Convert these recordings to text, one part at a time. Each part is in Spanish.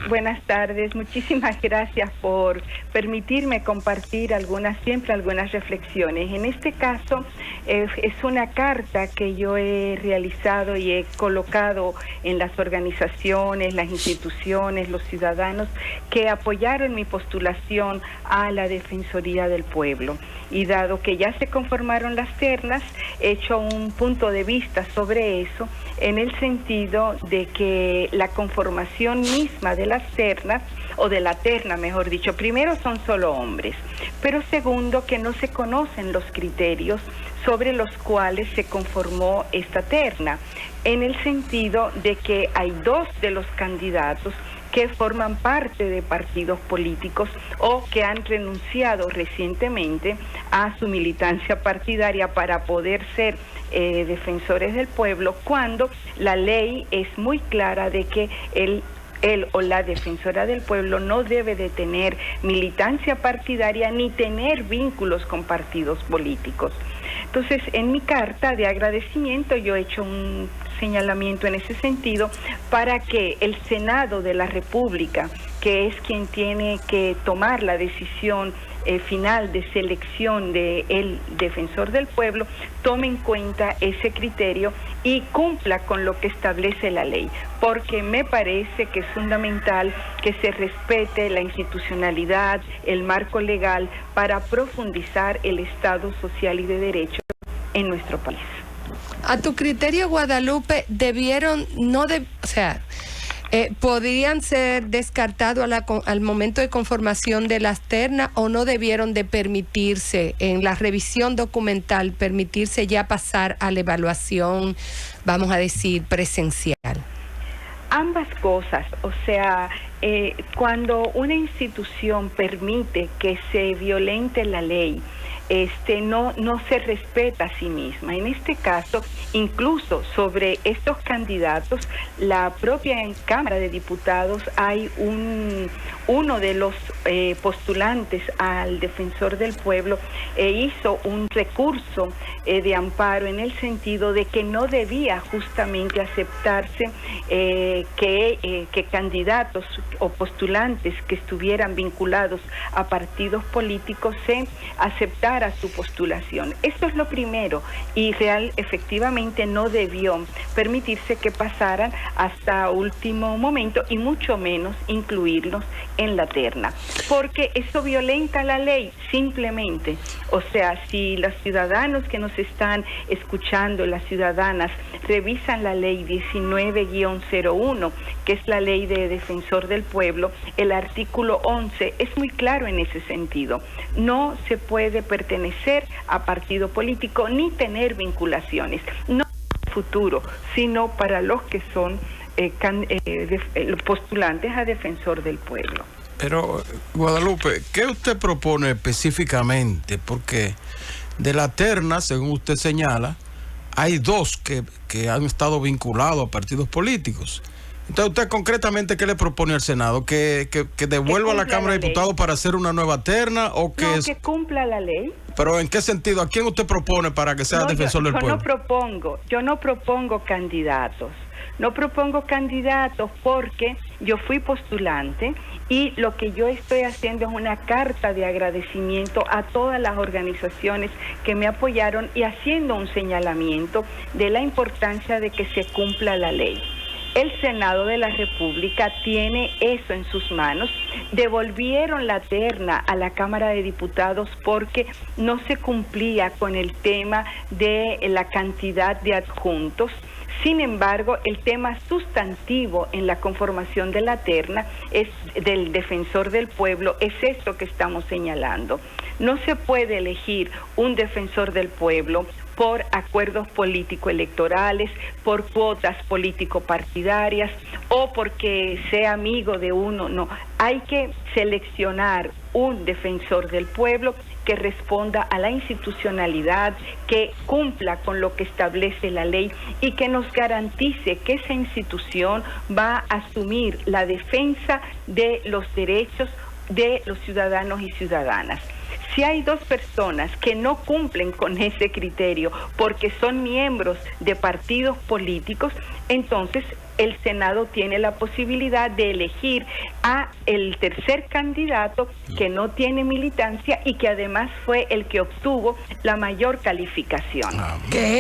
Buenas tardes. Muchísimas gracias por permitirme compartir algunas reflexiones. En este caso, es una carta que yo he realizado y he colocado en las organizaciones, las instituciones, los ciudadanos que apoyaron mi postulación a la Defensoría del Pueblo. Y dado que ya se conformaron las ternas, he hecho un punto de vista sobre eso, en el sentido de que la conformación misma de las ternas, o de la terna mejor dicho, primero son solo hombres, pero segundo que no se conocen los criterios sobre los cuales se conformó esta terna, en el sentido de que hay dos de los candidatos que forman parte de partidos políticos o que han renunciado recientemente a su militancia partidaria para poder ser defensores del pueblo, cuando la ley es muy clara de que él o la defensora del pueblo no debe de tener militancia partidaria ni tener vínculos con partidos políticos. Entonces, en mi carta de agradecimiento yo he hecho un señalamiento en ese sentido para que el Senado de la República, que es quien tiene que tomar la decisión final de selección del defensor del pueblo, tome en cuenta ese criterio y cumpla con lo que establece la ley, porque me parece que es fundamental que se respete la institucionalidad, el marco legal, para profundizar el Estado social y de derecho en nuestro país. A tu criterio, Guadalupe, ¿podrían ser descartados al momento de conformación de las ternas o no debieron de permitirse en la revisión documental, permitirse ya pasar a la evaluación, vamos a decir, presencial? Ambas cosas, cuando una institución permite que se violente la ley, no se respeta a sí misma. En este caso, incluso sobre estos candidatos, la propia Cámara de Diputados hay uno de los postulantes al defensor del pueblo hizo un recurso de amparo en el sentido de que no debía justamente aceptarse que candidatos o postulantes que estuvieran vinculados a partidos políticos se aceptaran a su postulación. Esto es lo primero, y efectivamente no debió permitirse que pasaran hasta último momento y mucho menos incluirlos en la terna, porque eso violenta la ley simplemente. Si los ciudadanos que nos están escuchando, las ciudadanas, revisan la ley 19-01, que es la ley de defensor del pueblo, el artículo 11 es muy claro en ese sentido. No se puede pertenecer a partido político ni tener vinculaciones, no para el futuro, sino para los que son postulantes a defensor del pueblo. Pero, Guadalupe, ¿qué usted propone específicamente? Porque de la terna, según usted señala, hay dos que han estado vinculados a partidos políticos. Entonces, ¿usted concretamente qué le propone al Senado? ¿Que devuelva a la Cámara de Diputados para hacer una nueva terna? ¿O que no, que cumpla la ley? ¿Pero en qué sentido? ¿A quién usted propone para que sea defensor del pueblo? Yo no propongo candidatos. No propongo candidatos porque yo fui postulante y lo que yo estoy haciendo es una carta de agradecimiento a todas las organizaciones que me apoyaron y haciendo un señalamiento de la importancia de que se cumpla la ley. El Senado de la República tiene eso en sus manos. Devolvieron la terna a la Cámara de Diputados porque no se cumplía con el tema de la cantidad de adjuntos. Sin embargo, el tema sustantivo en la conformación de la terna es del defensor del pueblo, es esto que estamos señalando. No se puede elegir un defensor del pueblo por acuerdos político-electorales, por cuotas político-partidarias o porque sea amigo de uno. No, hay que seleccionar un defensor del pueblo que responda a la institucionalidad, que cumpla con lo que establece la ley y que nos garantice que esa institución va a asumir la defensa de los derechos de los ciudadanos y ciudadanas. Si hay dos personas que no cumplen con ese criterio porque son miembros de partidos políticos, entonces el Senado tiene la posibilidad de elegir a el tercer candidato que no tiene militancia y que además fue el que obtuvo la mayor calificación. Que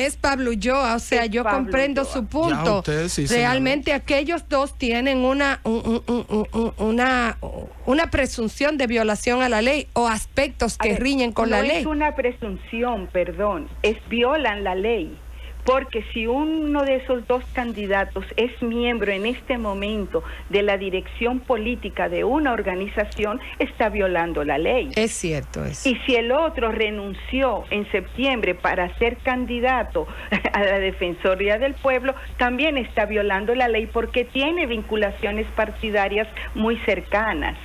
es Pablo Ulloa, o sea, yo Pablo comprendo Ulloa. su punto. Realmente aquellos dos tienen una presunción de violación a la ley o aspectos que riñen con la ley. No es una presunción, perdón, violan la ley. Porque si uno de esos dos candidatos es miembro en este momento de la dirección política de una organización, está violando la ley. Es cierto eso. Y si el otro renunció en septiembre para ser candidato a la Defensoría del Pueblo, también está violando la ley porque tiene vinculaciones partidarias muy cercanas.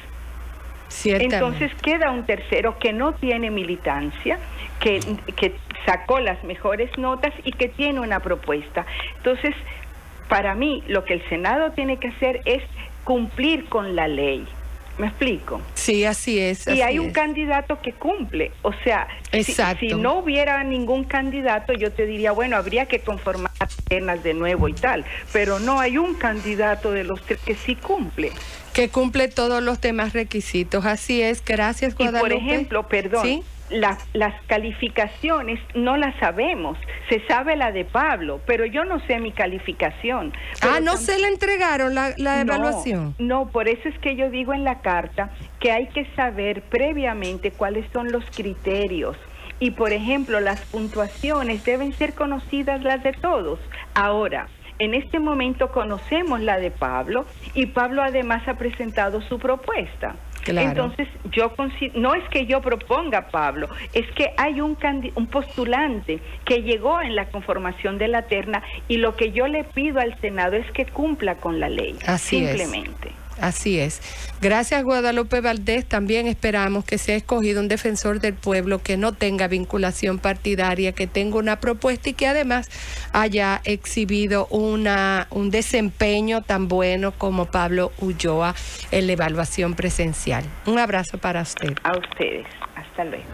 Entonces queda un tercero que no tiene militancia, que sacó las mejores notas y que tiene una propuesta. Entonces, para mí, lo que el Senado tiene que hacer es cumplir con la ley. ¿Me explico? Sí, así es. Y hay un candidato que cumple. O sea, si no hubiera ningún candidato, yo te diría, bueno, habría que conformar ternas de nuevo y tal. Pero no hay un candidato de los tres que sí cumple. Que cumple todos los demás requisitos. Así es. Gracias, Guadalupe. Y por ejemplo, perdón, ¿sí? Las calificaciones no las sabemos. Se sabe la de Pablo, pero yo no sé mi calificación. ¿No se le entregaron la evaluación? No, por eso es que yo digo en la carta que hay que saber previamente cuáles son los criterios. Y, por ejemplo, las puntuaciones deben ser conocidas las de todos. Ahora, en este momento conocemos la de Pablo y Pablo además ha presentado su propuesta. Claro. Entonces, no es que yo proponga a Pablo, es que hay un postulante que llegó en la conformación de la terna y lo que yo le pido al Senado es que cumpla con la ley. Simplemente. Así es. Gracias, Guadalupe Valdés. También esperamos que sea escogido un defensor del pueblo que no tenga vinculación partidaria, que tenga una propuesta y que además haya exhibido un desempeño tan bueno como Pablo Ulloa en la evaluación presencial. Un abrazo para usted. A ustedes. Hasta luego.